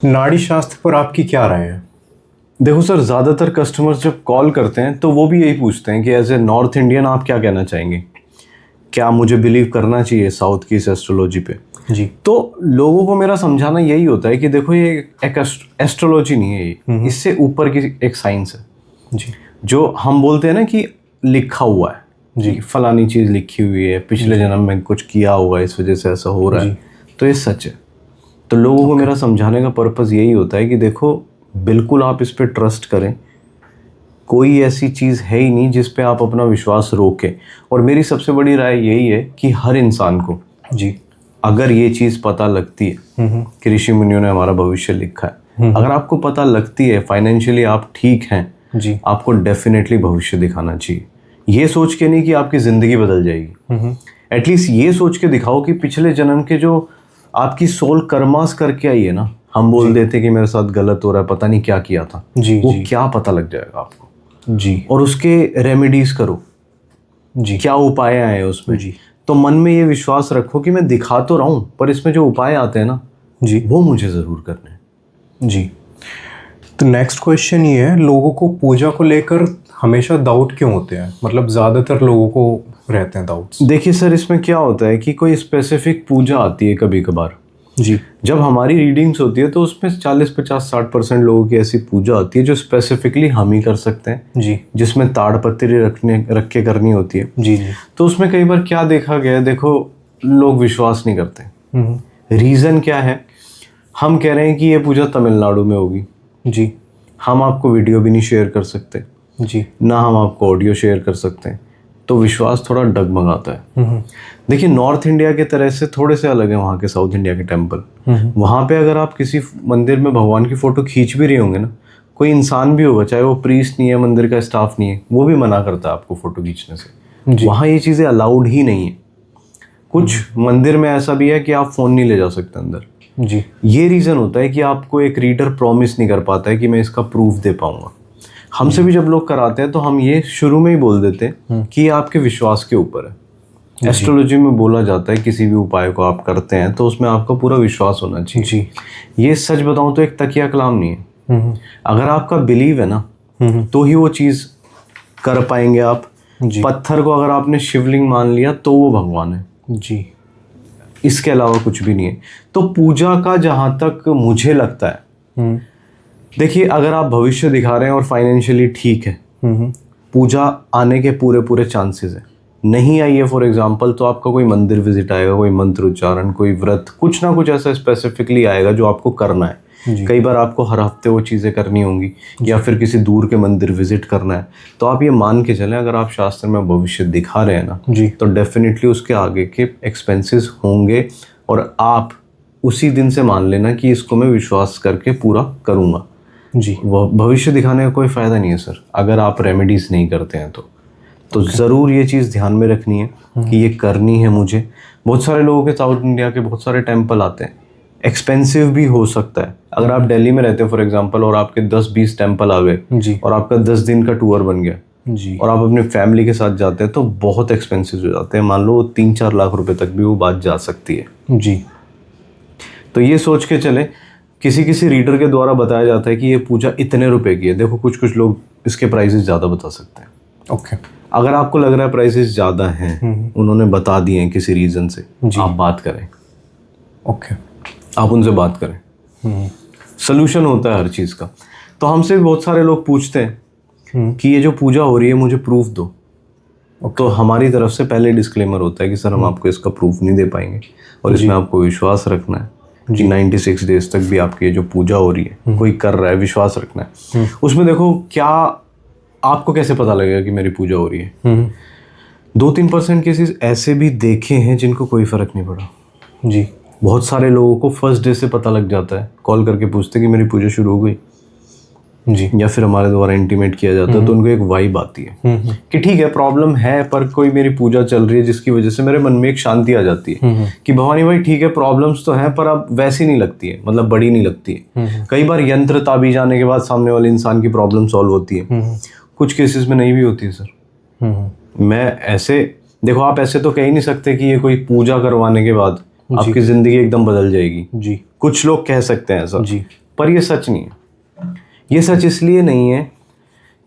नाड़ी शास्त्र पर आपकी क्या राय है? देखो सर, ज़्यादातर कस्टमर्स जब कॉल करते हैं तो वो भी यही पूछते हैं कि एज ए नॉर्थ इंडियन आप क्या कहना चाहेंगे, क्या मुझे बिलीव करना चाहिए साउथ की इस एस्ट्रोलॉजी पे। जी। तो लोगों को मेरा समझाना यही होता है कि देखो, ये एक एस्ट्रोलॉजी नहीं है, ये इससे ऊपर की एक साइंस है। जी। जो हम बोलते हैं ना कि लिखा हुआ है, जी। कि फलानी चीज़ लिखी हुई है, पिछले जन्म में कुछ किया होगा, इस वजह से ऐसा हो रहा है, तो ये सच है। तो लोगों को मेरा समझाने का पर्पज़ यही होता है कि देखो, बिल्कुल आप इस पे ट्रस्ट करें, कोई ऐसी चीज़ है ही नहीं जिस पे आप अपना विश्वास रोकें। और मेरी सबसे बड़ी राय यही है कि हर इंसान को जी, अगर ये चीज़ पता लगती है कि ऋषि मुनियों ने हमारा भविष्य लिखा है, अगर आपको पता लगती है फाइनेंशियली आप ठीक हैं जी, आपको डेफिनेटली भविष्य दिखाना चाहिए। ये सोच के नहीं कि आपकी ज़िंदगी बदल जाएगी, एटलीस्ट ये सोच के दिखाओ कि पिछले जन्म के जो आपकी सोल कर्मास करके आई है ना, हम बोल देते कि मेरे साथ गलत हो रहा है, पता नहीं क्या किया था, जी, वो जी, क्या पता लग जाएगा आपको। जी, और उसके रेमेडीज करो, जी, क्या उपाय आए उसमें। जी, तो मन में ये विश्वास रखो कि मैं दिखा तो रहा हूँ, पर इसमें जो उपाय आते हैं ना, जी, वो मुझे ज़रूर करने हैं। जी। तो नेक्स्ट क्वेश्चन ये है, लोगों को पूजा को लेकर हमेशा डाउट क्यों होते हैं? मतलब ज़्यादातर लोगों को रहते हैं डाउट्स। देखिए सर, इसमें क्या होता है कि कोई स्पेसिफिक पूजा आती है कभी कभार। जी, जब हमारी रीडिंग्स होती है तो उसमें 40-50-60% लोगों की ऐसी पूजा आती है जो स्पेसिफिकली हम ही कर सकते हैं, जी, जिसमें ताड़पत्री रख के करनी होती है। जी, जी, तो उसमें कई बार क्या देखा गया है, देखो, लोग विश्वास नहीं करते। रीज़न क्या है? हम कह रहे हैं कि ये पूजा तमिलनाडु में होगी, जी, हम आपको वीडियो भी नहीं शेयर कर सकते, जी, ना हम आपको ऑडियो शेयर कर सकते हैं, तो विश्वास थोड़ा डगमगाता है। देखिए, नॉर्थ इंडिया के तरह से थोड़े से अलग है वहाँ के साउथ इंडिया के टेम्पल। वहाँ पे अगर आप किसी मंदिर में भगवान की फ़ोटो खींच भी रहे होंगे ना, कोई इंसान भी होगा, चाहे वो प्रीस्ट नहीं है, मंदिर का स्टाफ नहीं है, वो भी मना करता है आपको फ़ोटो खींचने से। वहाँ ये चीज़ें अलाउड ही नहीं है। कुछ मंदिर में ऐसा भी है कि आप फ़ोन नहीं ले जा सकते अंदर। जी, ये रीज़न होता है कि आपको एक रीडर प्रॉमिस नहीं कर पाता है कि मैं इसका प्रूफ दे पाऊंगा। हमसे भी जब लोग कराते हैं तो हम ये शुरू में ही बोल देते हैं कि ये आपके विश्वास के ऊपर है। एस्ट्रोलॉजी में बोला जाता है किसी भी उपाय को आप करते हैं तो उसमें आपका पूरा विश्वास होना चाहिए। जी, ये सच बताऊं तो एक तकिया कलाम नहीं है। अगर आपका बिलीव है ना, तो ही वो चीज़ कर पाएंगे आप। जी, पत्थर को अगर आपने शिवलिंग मान लिया तो वो भगवान है, जी, इसके अलावा कुछ भी नहीं है। तो पूजा का जहाँ तक मुझे लगता है, देखिए, अगर आप भविष्य दिखा रहे हैं और फाइनेंशियली ठीक है, पूजा आने के पूरे पूरे चांसेस है। नहीं आई है फॉर एग्जांपल, तो आपका कोई मंदिर विजिट आएगा, कोई मंत्र उच्चारण, कोई व्रत, कुछ ना कुछ ऐसा स्पेसिफिकली आएगा जो आपको करना है। कई बार आपको हर हफ्ते वो चीज़ें करनी होंगी, या फिर किसी दूर के मंदिर विजिट करना है। तो आप ये मान के चलें, अगर आप शास्त्र में भविष्य दिखा रहे हैं ना, जी, तो डेफिनेटली उसके आगे के एक्सपेंसेस होंगे, और आप उसी दिन से मान लेना कि इसको मैं विश्वास करके पूरा करूँगा। जी, वह भविष्य दिखाने का कोई फ़ायदा नहीं है सर, अगर आप रेमेडीज़ नहीं करते हैं तो ज़रूर ये चीज़ ध्यान में रखनी है कि ये करनी है मुझे। बहुत सारे लोगों के साउथ इंडिया के बहुत सारे टेम्पल आते हैं, एक्सपेंसिव भी हो सकता है। अगर आप दिल्ली में रहते हैं फॉर एग्जांपल, और आपके 10-20 टेम्पल आ गए, जी, और आपका 10 दिन का टूर बन गया, जी, और आप अपनी फैमिली के साथ जाते हैं, तो बहुत एक्सपेंसिव हो जाते हैं। मान लो 3-4 लाख रुपए तक भी वो बात जा सकती है। जी, तो ये सोच के चले, किसी किसी रीडर के द्वारा बताया जाता है कि ये पूजा इतने रुपए की है। देखो, कुछ कुछ लोग इसके प्राइसेस ज़्यादा बता सकते हैं। ओके, अगर आपको लग रहा है प्राइसेस ज़्यादा हैं, उन्होंने बता दिए हैं किसी रीज़न से, आप बात करें, ओके, आप उनसे बात करें। सलूशन होता है हर चीज़ का। तो हमसे भी बहुत सारे लोग पूछते हैं कि ये जो पूजा हो रही है मुझे प्रूफ दो। तो हमारी तरफ से पहले डिस्क्लेमर होता है कि सर, हम आपको इसका प्रूफ नहीं दे पाएंगे, और इसमें आपको विश्वास रखना है कि 96 डेज तक भी आपकी ये जो पूजा हो रही है, कोई कर रहा है, विश्वास रखना है उसमें। देखो, क्या आपको कैसे पता लगेगा कि मेरी पूजा हो रही है? 2-3% केसेस ऐसे भी देखे हैं जिनको कोई फर्क नहीं पड़ा। जी, बहुत सारे लोगों को फर्स्ट डे से पता लग जाता है, कॉल करके पूछते हैं कि मेरी पूजा शुरू हो गई, जी, या फिर हमारे द्वारा इंटीमेट किया जाता है, तो उनको एक वाइब आती है कि ठीक है, प्रॉब्लम है, पर कोई मेरी पूजा चल रही है जिसकी वजह से मेरे मन में एक शांति आ जाती है कि भवानी भाई ठीक है, प्रॉब्लम्स तो हैं, पर अब वैसी नहीं लगती है, मतलब बड़ी नहीं लगती है। कई बार यंत्र ताबीज आने के बाद सामने वाले इंसान की प्रॉब्लम सॉल्व होती है, कुछ केसेस में नहीं भी होती है सर। मैं ऐसे, देखो, आप ऐसे तो कह ही नहीं सकते कि ये कोई पूजा करवाने के बाद आपकी जिंदगी एकदम बदल जाएगी। जी, कुछ लोग कह सकते हैं ऐसा, जी, पर ये सच नहीं है। ये सच इसलिए नहीं है,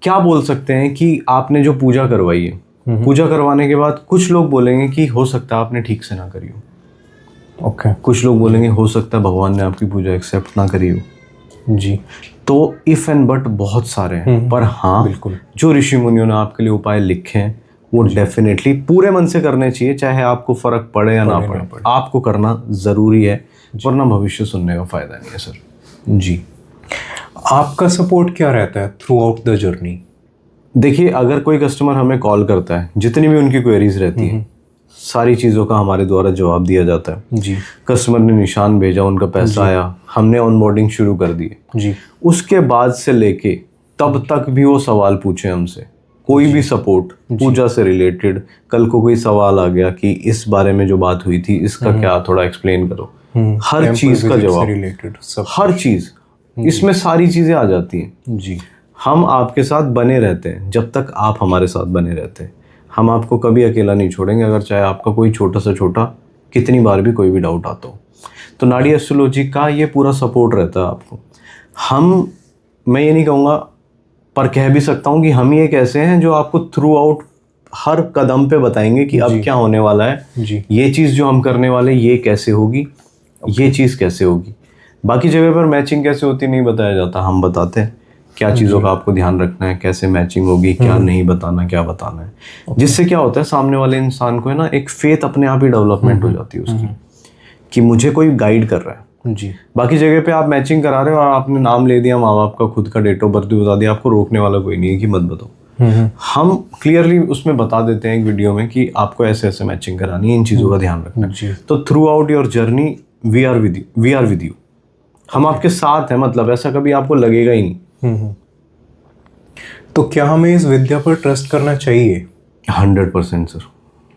क्या बोल सकते हैं कि आपने जो पूजा करवाई है, पूजा करवाने के बाद कुछ लोग बोलेंगे कि हो सकता है आपने ठीक से ना करी हो। ओके। कुछ लोग बोलेंगे हो सकता है भगवान ने आपकी पूजा एक्सेप्ट ना करी हो। जी। तो इफ एंड बट बहुत सारे हैं, पर हाँ बिल्कुल। जो ऋषि मुनियों ने आपके लिए उपाय लिखे हैं वो डेफिनेटली पूरे मन से करने चाहिए, चाहे आपको फर्क पड़े या ना पड़े। आपको करना ज़रूरी है, वरना भविष्य सुनने का फ़ायदा नहीं है सर। जी। आपका सपोर्ट क्या रहता है थ्रू आउट द जर्नी? देखिए, अगर कोई कस्टमर हमें कॉल करता है, जितनी भी उनकी क्वेरीज रहती हैं, सारी चीज़ों का हमारे द्वारा जवाब दिया जाता है। जी। कस्टमर ने निशान भेजा, उनका पैसा आया, हमने ऑनबोर्डिंग शुरू कर दी। जी। उसके बाद से लेके तब तक भी वो सवाल पूछे हमसे, कोई भी सपोर्ट पूजा से रिलेटेड, कल को कोई सवाल आ गया कि इस बारे में जो बात हुई थी इसका क्या, थोड़ा एक्सप्लेन करो, हर चीज़ का जवाब, रिलेटेड सब, हर चीज़, इसमें सारी चीज़ें आ जाती हैं। जी। हम आपके साथ बने रहते हैं जब तक आप हमारे साथ बने रहते हैं। हम आपको कभी अकेला नहीं छोड़ेंगे, अगर चाहे आपका कोई छोटा से छोटा कितनी बार भी कोई भी डाउट आता हो। तो नाड़ी एस्ट्रोलॉजी का ये पूरा सपोर्ट रहता है आपको। मैं ये नहीं कहूँगा, पर कह भी सकता हूँ कि हम ही एक ऐसे हैं जो आपको थ्रू आउट हर कदम पे बताएंगे कि अब क्या होने वाला है, जी। ये चीज़ जो हम करने वाले ये कैसे होगी, ये चीज़ कैसे होगी। बाकी जगह पर मैचिंग कैसे होती नहीं बताया जाता, हम बताते हैं क्या चीज़ों का आपको ध्यान रखना है, कैसे मैचिंग होगी, क्या नहीं बताना, क्या बताना है। जिससे क्या होता है, सामने वाले इंसान को है ना एक फेथ अपने आप ही डेवलपमेंट हो जाती है उसकी, कि मुझे कोई गाइड कर रहा है। जी। बाकी जगह पे आप मैचिंग करा रहे हो और आपने नाम ले दिया माँ बाप का, खुद का डेट ऑफ बर्थ भी बता दिया, आपको रोकने वाला कोई नहीं है कि मत बताओ। हम क्लियरली उसमें बता देते हैं एक वीडियो में कि आपको ऐसे ऐसे मैचिंग करानी है, इन चीज़ों का ध्यान रखना है। तो throughout your journey we are with you. हम आपके साथ हैं, मतलब ऐसा कभी आपको लगेगा ही नहीं। तो क्या हमें इस विद्या पर ट्रस्ट करना चाहिए? 100% सर।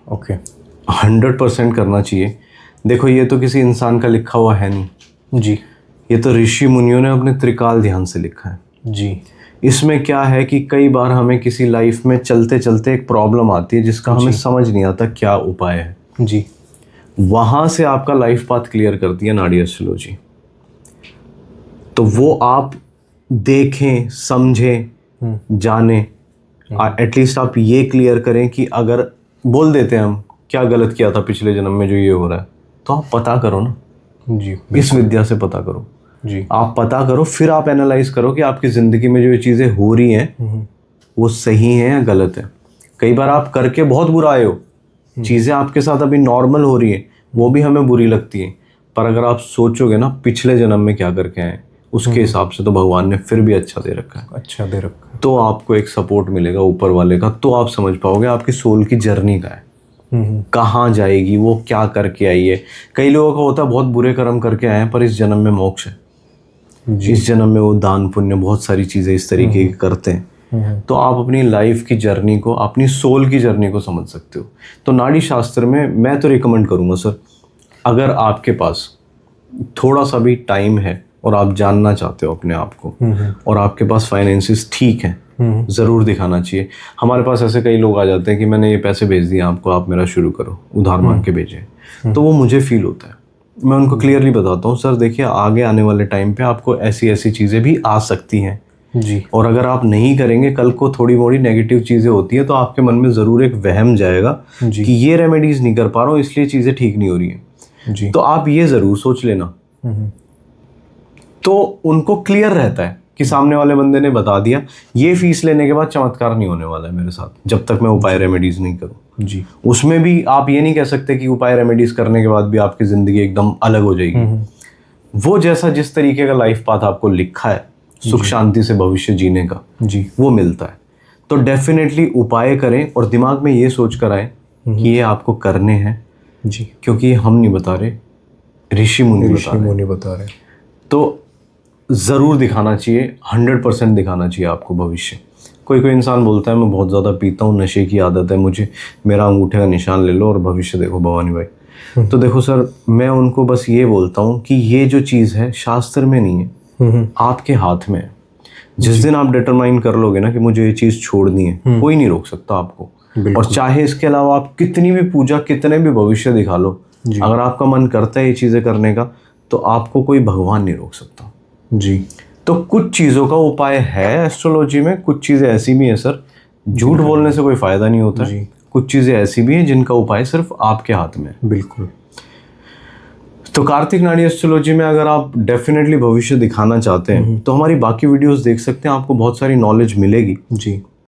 ओके। 100% करना चाहिए। देखो, ये तो किसी इंसान का लिखा हुआ है नहीं जी। ये तो ऋषि मुनियों ने अपने त्रिकाल ध्यान से लिखा है। जी। इसमें क्या है कि कई बार हमें किसी लाइफ में चलते चलते एक प्रॉब्लम आती है जिसका हमें समझ नहीं आता क्या उपाय है। जी। वहाँ से आपका लाइफ पाथ क्लियर करती है नाड़ी एस्ट्रोलॉजी। तो वो आप देखें, समझें, जाने, एटलीस्ट आप ये क्लियर करें कि अगर बोल देते हैं हम क्या गलत किया था पिछले जन्म में जो ये हो रहा है, तो आप पता करो ना। जी। इस विद्या से पता करो। जी। आप पता करो, फिर आप एनालाइज करो कि आपकी ज़िंदगी में जो ये चीज़ें हो रही हैं वो सही हैं या गलत है। कई बार आप करके बहुत बुरा आए हो, चीज़ें आपके साथ अभी नॉर्मल हो रही हैं, वो भी हमें बुरी लगती हैं, पर अगर आप सोचोगे ना पिछले जन्म में क्या करके आए, उसके हिसाब से तो भगवान ने फिर भी अच्छा दे रखा है। अच्छा दे रखा है। तो आपको एक सपोर्ट मिलेगा ऊपर वाले का, तो आप समझ पाओगे आपकी सोल की जर्नी का है, कहाँ जाएगी, वो क्या करके आई है। कई लोगों का होता है बहुत बुरे कर्म करके आए हैं पर इस जन्म में मोक्ष है, इस जन्म में वो दान पुण्य बहुत सारी चीज़ें इस तरीके की करते हैं। तो आप अपनी लाइफ की जर्नी को, अपनी सोल की जर्नी को समझ सकते हो। तो नाड़ी शास्त्र में मैं तो रिकमेंड करूँगा सर, अगर आपके पास थोड़ा सा भी टाइम है और आप जानना चाहते हो अपने आप को, और आपके पास फाइनेंसिस ठीक हैं, ज़रूर दिखाना चाहिए। हमारे पास ऐसे कई लोग आ जाते हैं कि मैंने ये पैसे भेज दिए आपको, आप मेरा शुरू करो, उधार मांग के भेजें। तो वो मुझे फील होता है, मैं उनको क्लियरली बताता हूँ सर देखिए आगे आने वाले टाइम पे आपको ऐसी ऐसी चीज़ें भी आ सकती हैं जी। और अगर आप नहीं करेंगे, कल को थोड़ी मोड़ी नेगेटिव चीज़ें होती हैं तो आपके मन में ज़रूर एक वहम जाएगा कि ये रेमेडीज़ नहीं कर पा रहा हूँ इसलिए चीज़ें ठीक नहीं हो रही हैं। जी। तो आप ये ज़रूर सोच लेना। तो उनको क्लियर रहता है कि सामने वाले बंदे ने बता दिया, ये फीस लेने के बाद चमत्कार नहीं होने वाला है मेरे साथ जब तक मैं उपाय रेमेडीज़ नहीं करूँ। जी। उसमें भी आप ये नहीं कह सकते कि उपाय रेमेडीज़ करने के बाद भी आपकी ज़िंदगी एकदम अलग हो जाएगी। वो जैसा जिस तरीके का लाइफ पाथ आपको लिखा है सुख शांति से भविष्य जीने का, जी, वो मिलता है। तो डेफिनेटली उपाय करें और दिमाग में ये सोच कर आए कि ये आपको करने हैं जी, क्योंकि हम नहीं बता रहे, ऋषि मुनि बता रहे। तो ज़रूर दिखाना चाहिए, 100% दिखाना चाहिए आपको भविष्य। कोई कोई इंसान बोलता है मैं बहुत ज़्यादा पीता हूँ, नशे की आदत है मुझे, मेरा अंगूठे का निशान ले लो और भविष्य देखो भवानी भाई। तो देखो सर, मैं उनको बस ये बोलता हूँ कि ये जो चीज़ है शास्त्र में नहीं है, आपके हाथ में है। जिस दिन आप डिटरमाइन कर लोगे ना कि मुझे ये चीज़ छोड़नी है, कोई नहीं रोक सकता आपको। और चाहे इसके अलावा आप कितनी भी पूजा, कितने भी भविष्य दिखा लो, अगर आपका मन करता है ये चीज़ें करने का तो आपको कोई भगवान नहीं रोक सकता। जी। तो कुछ चीज़ों का उपाय है एस्ट्रोलॉजी में, कुछ चीज़ें ऐसी भी हैं सर, झूठ बोलने से कोई फ़ायदा नहीं होता है। कुछ चीज़ें ऐसी भी हैं जिनका उपाय सिर्फ आपके हाथ में है। बिल्कुल। तो कार्तिक नाड़ी एस्ट्रोलॉजी में अगर आप डेफिनेटली भविष्य दिखाना चाहते हैं तो हमारी बाकी वीडियोस देख सकते हैं, आपको बहुत सारी नॉलेज मिलेगी। जी।